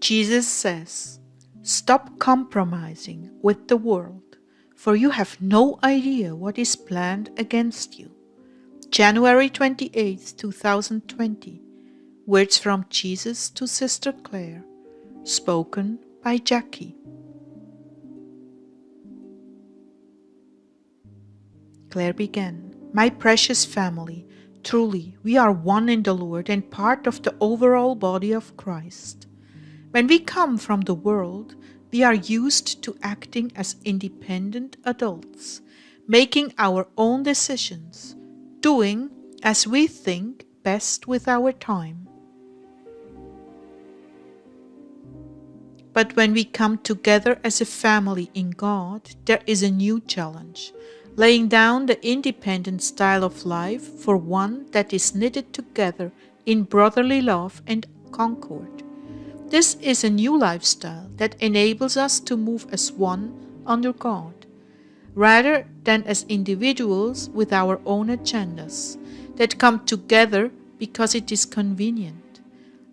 Jesus says, "Stop compromising with the world, for you have no idea what is planned against you." January 28th, 2020. Words from Jesus to Sister Claire, spoken by Jackie. Claire began, "My precious family, truly we are one in the Lord and part of the overall body of Christ. When we come from the world, we are used to acting as independent adults, making our own decisions, doing as we think best with our time. But when we come together as a family in God, there is a new challenge, laying down the independent style of life for one that is knitted together in brotherly love and concord. This is a new lifestyle that enables us to move as one under God, rather than as individuals with our own agendas that come together because it is convenient.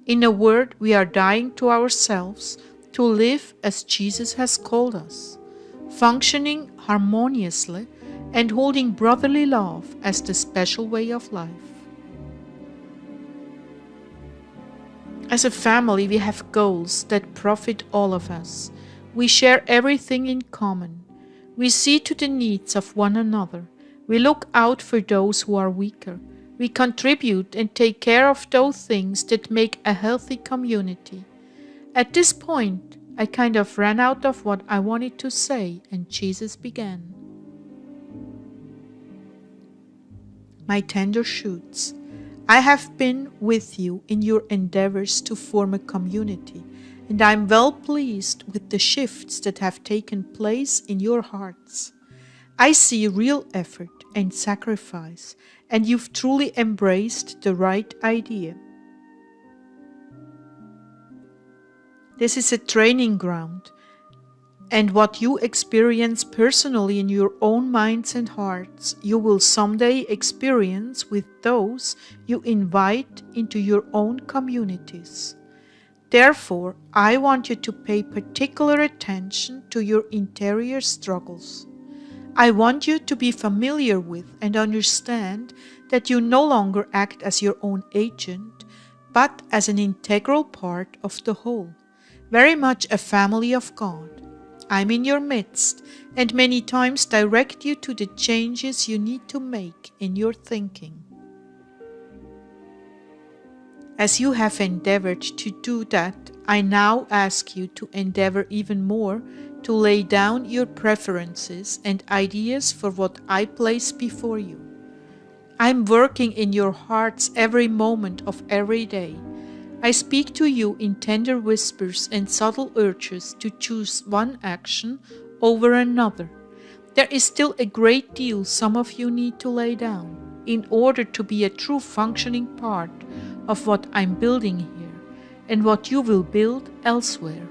In a word, we are dying to ourselves to live as Jesus has called us, functioning harmoniously and holding brotherly love as the special way of life. As a family, we have goals that profit all of us. We share everything in common. We see to the needs of one another. We look out for those who are weaker. We contribute and take care of those things that make a healthy community. At this point, I kind of ran out of what I wanted to say, and Jesus began. My tender shoots, I have been with you in your endeavors to form a community, and I am well pleased with the shifts that have taken place in your hearts. I see real effort and sacrifice, and you've truly embraced the right idea. This is a training ground, and what you experience personally in your own minds and hearts, you will someday experience with those you invite into your own communities. Therefore, I want you to pay particular attention to your interior struggles. I want you to be familiar with and understand that you no longer act as your own agent, but as an integral part of the whole, very much a family of God. I'm in your midst and many times direct you to the changes you need to make in your thinking. As you have endeavored to do that, I now ask you to endeavor even more to lay down your preferences and ideas for what I place before you. I'm working in your hearts every moment of every day. I speak to you in tender whispers and subtle urges to choose one action over another. There is still a great deal some of you need to lay down in order to be a true functioning part of what I'm building here and what you will build elsewhere.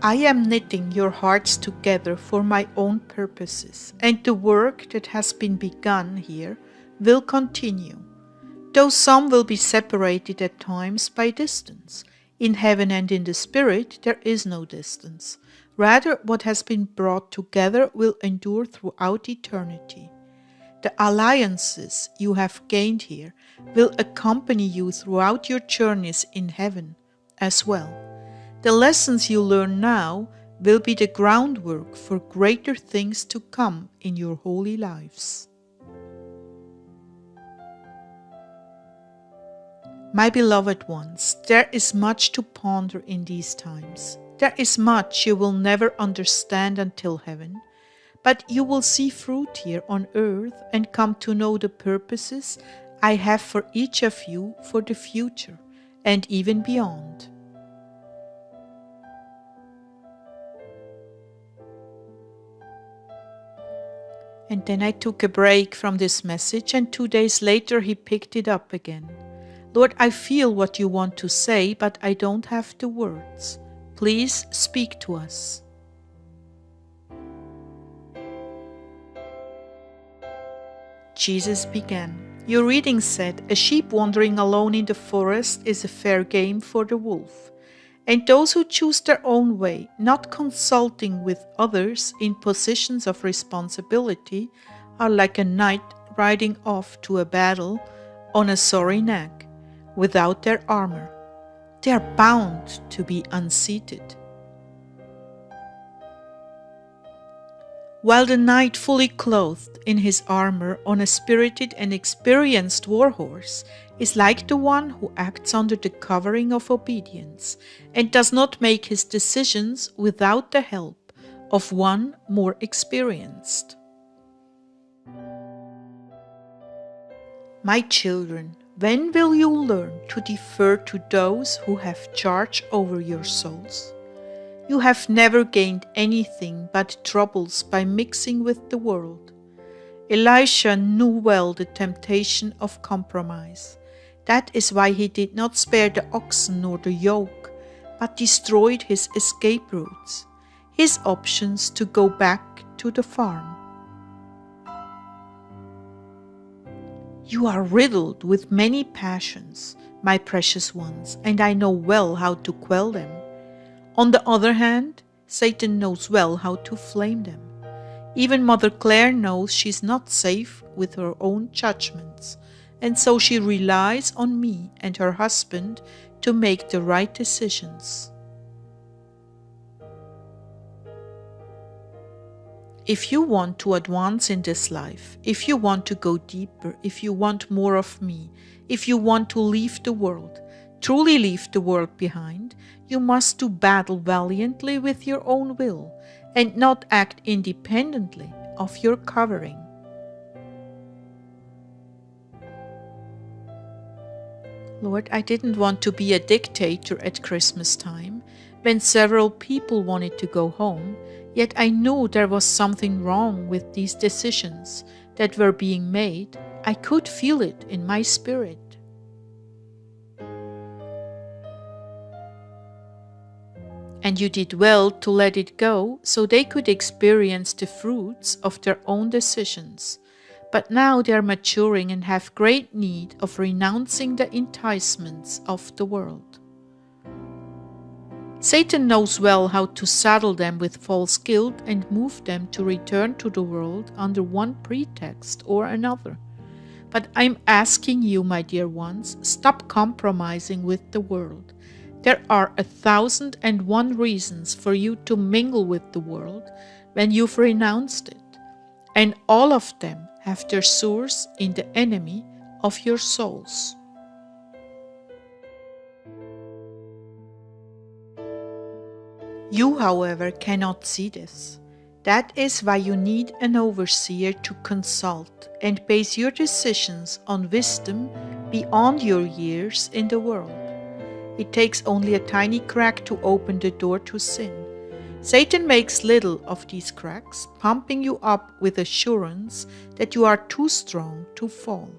I am knitting your hearts together for my own purposes, and the work that has been begun here will continue. Though some will be separated at times by distance, in heaven and in the spirit there is no distance. Rather, what has been brought together will endure throughout eternity. The alliances you have gained here will accompany you throughout your journeys in heaven as well. The lessons you learn now will be the groundwork for greater things to come in your holy lives. My beloved ones, there is much to ponder in these times. There is much you will never understand until heaven, but you will see fruit here on earth and come to know the purposes I have for each of you for the future and even beyond. And then I took a break from this message, and 2 days later he picked it up again. Lord, I feel what you want to say, but I don't have the words. Please speak to us. Jesus began, Your reading said, "A sheep wandering alone in the forest is a fair game for the wolf." And those who choose their own way, not consulting with others in positions of responsibility, are like a knight riding off to a battle on a sorry nag, without their armor. They are bound to be unseated. While the knight, fully clothed in his armor on a spirited and experienced warhorse, is like the one who acts under the covering of obedience and does not make his decisions without the help of one more experienced. My children, when will you learn to defer to those who have charge over your souls? You have never gained anything but troubles by mixing with the world. Elisha knew well the temptation of compromise. That is why he did not spare the oxen nor the yoke, but destroyed his escape routes, his options to go back to the farm. You are riddled with many passions, my precious ones, and I know well how to quell them. On the other hand, Satan knows well how to flame them. Even Mother Claire knows she's not safe with her own judgments, and so she relies on me and her husband to make the right decisions. If you want to advance in this life, if you want to go deeper, if you want more of me, if you want to leave the world, truly leave the world behind, you must do battle valiantly with your own will and not act independently of your covering. Lord, I didn't want to be a dictator at Christmas time when several people wanted to go home, yet I knew there was something wrong with these decisions that were being made. I could feel it in my spirit. And you did well to let it go so they could experience the fruits of their own decisions. But now they are maturing and have great need of renouncing the enticements of the world. Satan knows well how to saddle them with false guilt and move them to return to the world under one pretext or another. But I'm asking you, my dear ones, stop compromising with the world. There are 1,001 reasons for you to mingle with the world when you've renounced it, and all of them have their source in the enemy of your souls. You, however, cannot see this. That is why you need an overseer to consult and base your decisions on wisdom beyond your years in the world. It takes only a tiny crack to open the door to sin. Satan makes little of these cracks, pumping you up with assurance that you are too strong to fall.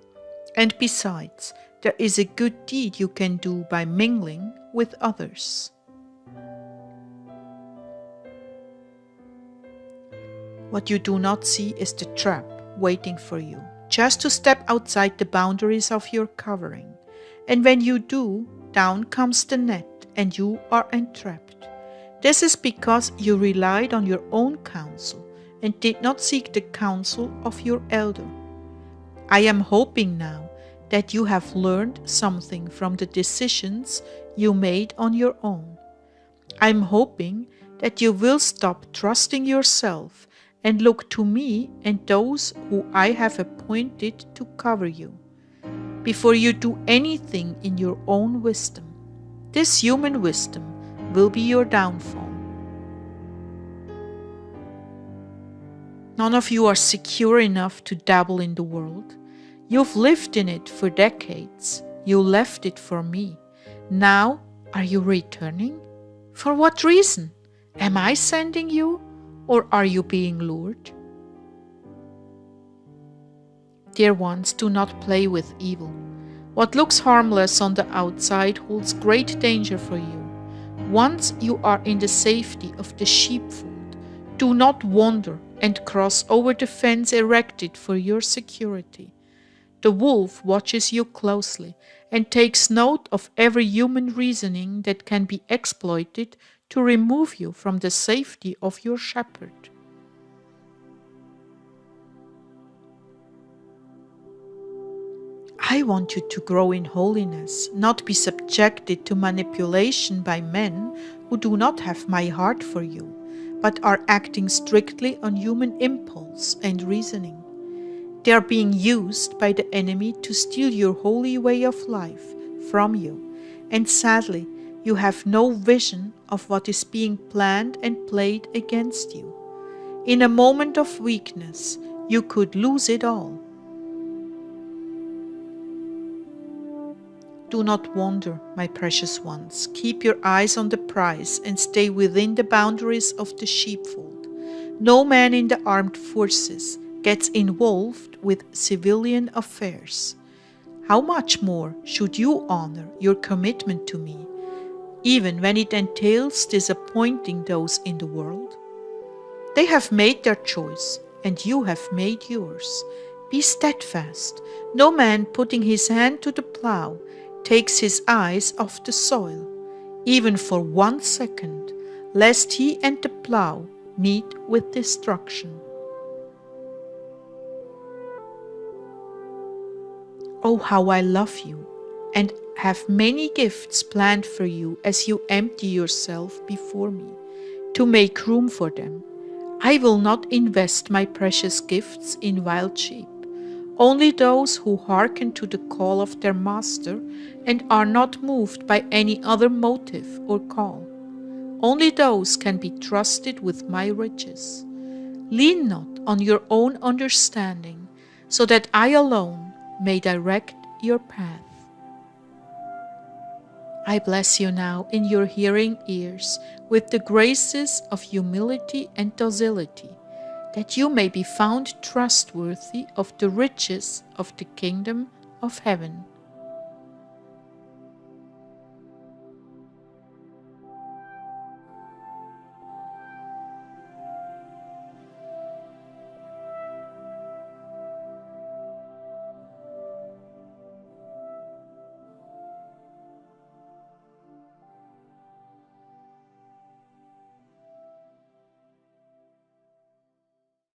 And besides, there is a good deed you can do by mingling with others. What you do not see is the trap waiting for you, just to step outside the boundaries of your covering. And when you do, down comes the net and you are entrapped. This is because you relied on your own counsel and did not seek the counsel of your elder. I am hoping now that you have learned something from the decisions you made on your own. I'm hoping that you will stop trusting yourself and look to me and those who I have appointed to cover you, before you do anything in your own wisdom. This human wisdom will be your downfall. None of you are secure enough to dabble in the world. You've lived in it for decades. You left it for me. Now, are you returning? For what reason? Am I sending you, or are you being lured? Dear ones, do not play with evil. What looks harmless on the outside holds great danger for you. Once you are in the safety of the sheepfold, do not wander and cross over the fence erected for your security. The wolf watches you closely and takes note of every human reasoning that can be exploited to remove you from the safety of your shepherd. I want you to grow in holiness, not be subjected to manipulation by men who do not have my heart for you, but are acting strictly on human impulse and reasoning. They are being used by the enemy to steal your holy way of life from you, and sadly, you have no vision of what is being planned and played against you. In a moment of weakness, you could lose it all. Do not wander, my precious ones. Keep your eyes on the prize and stay within the boundaries of the sheepfold. No man in the armed forces gets involved with civilian affairs. How much more should you honor your commitment to me, even when it entails disappointing those in the world? They have made their choice, and you have made yours. Be steadfast. No man putting his hand to the plow takes his eyes off the soil, even for 1 second, lest he and the plow meet with destruction. Oh, how I love you, and have many gifts planned for you as you empty yourself before me, to make room for them. I will not invest my precious gifts in wild sheep. Only those who hearken to the call of their master and are not moved by any other motive or call. Only those can be trusted with my riches. Lean not on your own understanding, so that I alone may direct your path. I bless you now in your hearing ears with the graces of humility and docility, that you may be found trustworthy of the riches of the kingdom of heaven.